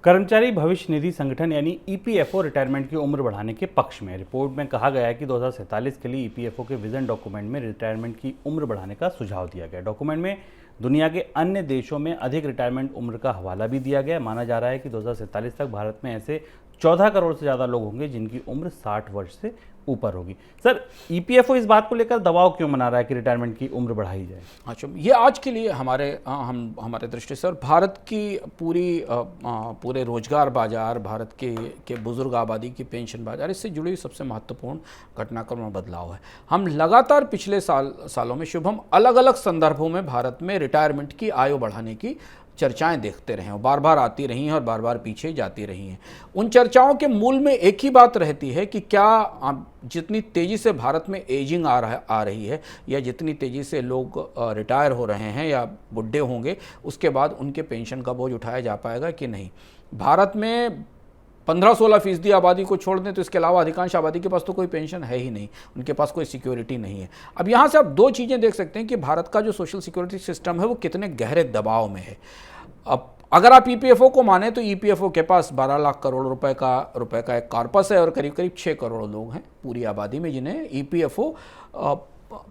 कर्मचारी भविष्य निधि संगठन यानी ईपीएफओ रिटायरमेंट की उम्र बढ़ाने के पक्ष में। रिपोर्ट में कहा गया है कि 2047 के लिए ईपीएफओ के विजन डॉक्यूमेंट में रिटायरमेंट की उम्र बढ़ाने का सुझाव दिया गया। डॉक्यूमेंट में दुनिया के अन्य देशों में अधिक रिटायरमेंट उम्र का हवाला भी दिया गया। माना जा रहा है कि 2047 तक भारत में ऐसे 14 करोड़ से ज़्यादा लोग होंगे जिनकी उम्र 60 वर्ष से ऊपर होगी। सर, ईपीएफओ इस बात को लेकर दबाव क्यों बना रहा है कि रिटायरमेंट की उम्र बढ़ाई जाए? अच्छा, ये आज के लिए हमारे दृष्टि से और भारत की पूरे रोजगार बाजार, भारत के बुजुर्ग आबादी की पेंशन बाजार, इससे जुड़ी सबसे महत्वपूर्ण घटनाक्रम और बदलाव है। हम लगातार पिछले सालों में शुभम अलग अलग संदर्भों में भारत में रिटायरमेंट की आयु बढ़ाने की चर्चाएं देखते रहे हैं, बार बार आती रही हैं और बार बार पीछे जाती रही हैं। उन चर्चाओं के मूल में एक ही बात रहती है कि क्या जितनी तेज़ी से भारत में एजिंग आ रही है या जितनी तेज़ी से लोग रिटायर हो रहे हैं या बुढ़े होंगे, उसके बाद उनके पेंशन का बोझ उठाया जा पाएगा कि नहीं। भारत में 15-16% आबादी को छोड़ दें तो इसके अलावा अधिकांश आबादी के पास तो कोई पेंशन है ही नहीं, उनके पास कोई सिक्योरिटी नहीं है। अब यहाँ से आप दो चीज़ें देख सकते हैं कि भारत का जो सोशल सिक्योरिटी सिस्टम है वो कितने गहरे दबाव में है। अब अगर आप ईपीएफओ को माने तो ईपीएफओ के पास 12 लाख करोड़ रुपए का एक कॉर्पस है और करीब करीब 6 करोड़ लोग हैं पूरी आबादी में जिन्हें ईपीएफओ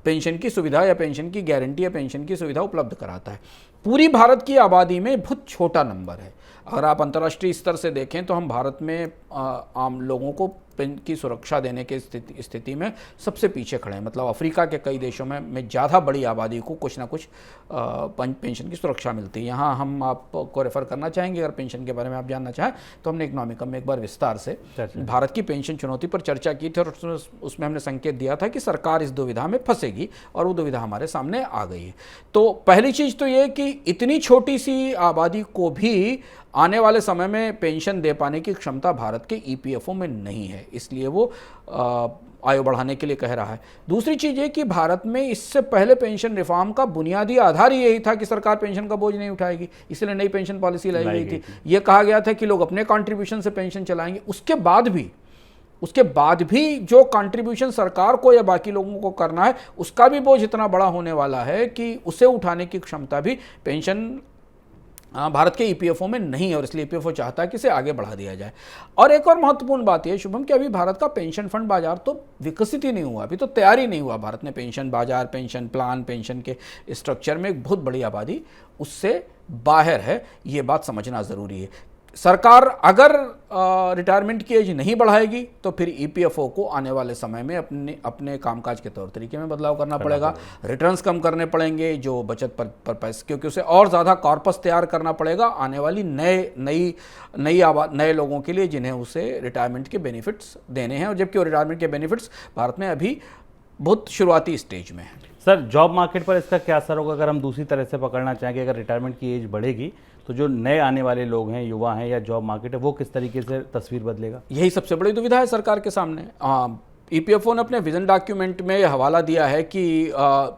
पेंशन की सुविधा या पेंशन की गारंटी या पेंशन की सुविधा उपलब्ध कराता है। पूरी भारत की आबादी में बहुत छोटा नंबर है। अगर आप अंतर्राष्ट्रीय स्तर से देखें तो हम भारत में आम लोगों को की सुरक्षा देने के स्थिति में सबसे पीछे खड़े हैं। मतलब अफ्रीका के कई देशों में ज़्यादा बड़ी आबादी को कुछ ना कुछ पेंशन की सुरक्षा मिलती है। यहाँ हम आपको रेफ़र करना चाहेंगे, अगर पेंशन के बारे में आप जानना चाहें तो हमने इकोनॉमिकम में एक बार विस्तार से भारत की पेंशन चुनौती पर चर्चा की थी और उसमें हमने संकेत दिया था कि सरकार इस दुविधा में फंसेगी और वो दुविधा हमारे सामने आ गई है। तो पहली चीज़ तो ये कि इतनी छोटी सी आबादी को भी आने वाले समय में पेंशन दे पाने की क्षमता भारत के ईपीएफओ में नहीं है, इसलिए वो आयु बढ़ाने के लिए कह रहा है। दूसरी चीज़ ये कि भारत में इससे पहले पेंशन रिफॉर्म का बुनियादी आधार ही यही था कि सरकार पेंशन का बोझ नहीं उठाएगी, इसलिए नई पेंशन पॉलिसी लाई गई थी। ये कहा गया था कि लोग अपने कंट्रीब्यूशन से पेंशन चलाएंगे। उसके बाद भी जो कंट्रीब्यूशन सरकार को या बाकी लोगों को करना है उसका भी बोझ इतना बड़ा होने वाला है कि उसे उठाने की क्षमता भी पेंशन भारत के ईपीएफओ में नहीं है और इसलिए ईपीएफओ चाहता है कि इसे आगे बढ़ा दिया जाए। और एक और महत्वपूर्ण बात यह शुभम कि अभी भारत का पेंशन फंड बाजार तो विकसित ही नहीं हुआ, अभी तो तैयार ही नहीं हुआ। भारत ने पेंशन बाजार, पेंशन प्लान, पेंशन के स्ट्रक्चर में एक बहुत बड़ी आबादी उससे बाहर है, ये बात समझना ज़रूरी है। सरकार अगर रिटायरमेंट की एज नहीं बढ़ाएगी तो फिर ईपीएफओ को आने वाले समय में अपने कामकाज के तौर तरीके में बदलाव करना पड़ेगा, रिटर्न्स कम करने पड़ेंगे जो बचत पर पैसे, क्योंकि उसे और ज़्यादा कॉर्पस तैयार करना पड़ेगा आने वाली नए लोगों के लिए जिन्हें उसे रिटायरमेंट के बेनिफिट्स देने हैं, और जबकि वो रिटायरमेंट के बेनिफिट्स भारत में अभी बहुत शुरुआती स्टेज में है। सर, जॉब मार्केट पर इसका क्या असर होगा? अगर हम दूसरी तरह से पकड़ना चाहें कि अगर रिटायरमेंट की एज बढ़ेगी तो जो नए आने वाले लोग हैं, युवा हैं या जॉब मार्केट है, वो किस तरीके से तस्वीर बदलेगा? यही सबसे बड़ी दुविधा है सरकार के सामने। ईपीएफओ ने अपने विजन डॉक्यूमेंट में हवाला दिया है कि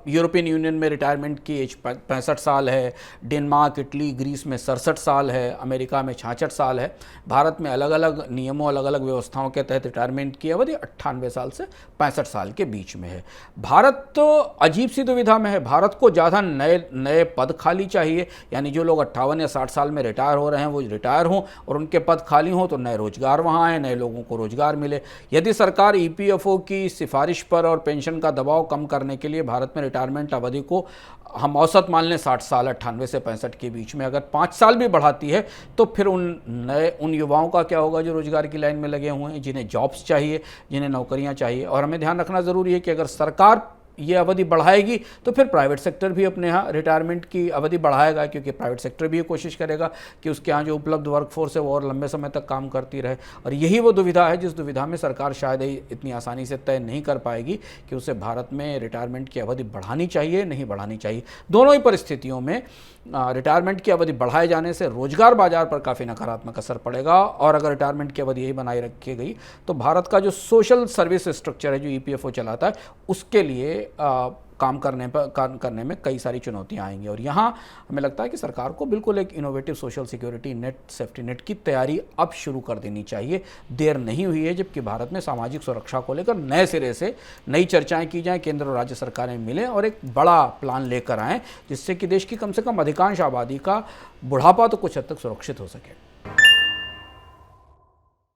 यूरोपियन यूनियन में रिटायरमेंट की एज 65 साल है, डेनमार्क, इटली, ग्रीस में 67 साल है, अमेरिका में 66 साल है। भारत में अलग अलग नियमों, अलग अलग व्यवस्थाओं के तहत रिटायरमेंट की अवधि 98 साल से 65 साल के बीच में है। भारत तो अजीब सी दुविधा में है। भारत को ज़्यादा नए पद खाली चाहिए, यानी जो लोग 58 या 60 साल में रिटायर हो रहे हैं वो रिटायर हों और उनके पद खाली हों तो नए रोजगार वहाँ आए, नए लोगों को रोजगार मिले। यदि सरकार ईपीएफओ की सिफारिश पर और पेंशन का दबाव कम करने के लिए भारत में रिटायरमेंट अवधि को हम औसत मान लें 60 साल, 98 से 65 के बीच में अगर 5 साल भी बढ़ाती है तो फिर उन युवाओं का क्या होगा जो रोजगार की लाइन में लगे हुए हैं, जिन्हें जॉब्स चाहिए, जिन्हें नौकरियां चाहिए। और हमें ध्यान रखना ज़रूरी है कि अगर सरकार ये अवधि बढ़ाएगी तो फिर प्राइवेट सेक्टर भी अपने यहाँ रिटायरमेंट की अवधि बढ़ाएगा, क्योंकि प्राइवेट सेक्टर भी ये कोशिश करेगा कि उसके यहाँ जो उपलब्ध वर्कफोर्स है वो और लंबे समय तक काम करती रहे। और यही वो दुविधा है जिस दुविधा में सरकार शायद इतनी आसानी से तय नहीं कर पाएगी कि उसे भारत में रिटायरमेंट की अवधि बढ़ानी चाहिए, नहीं बढ़ानी चाहिए। दोनों ही परिस्थितियों में रिटायरमेंट की अवधि बढ़ाए जाने से रोजगार बाजार पर काफ़ी नकारात्मक असर पड़ेगा, और अगर रिटायरमेंट की अवधि यही बनाए रखी गई तो भारत का जो सोशल सर्विस स्ट्रक्चर है जो ईपीएफओ चलाता है उसके लिए काम करने में कई सारी चुनौतियां आएंगी। और यहाँ हमें लगता है कि सरकार को बिल्कुल एक innovative social security net, safety net की तैयारी अब शुरू कर देनी चाहिए। देर नहीं हुई है, जबकि भारत में सामाजिक सुरक्षा को लेकर नए सिरे से नई चर्चाएं की जाएं, केंद्र और राज्य सरकारें मिलें और एक बड़ा प्लान लेकर आएँ जिससे कि देश की कम से कम अधिकांश आबादी का बुढ़ापा तो कुछ हद तक सुरक्षित हो सके।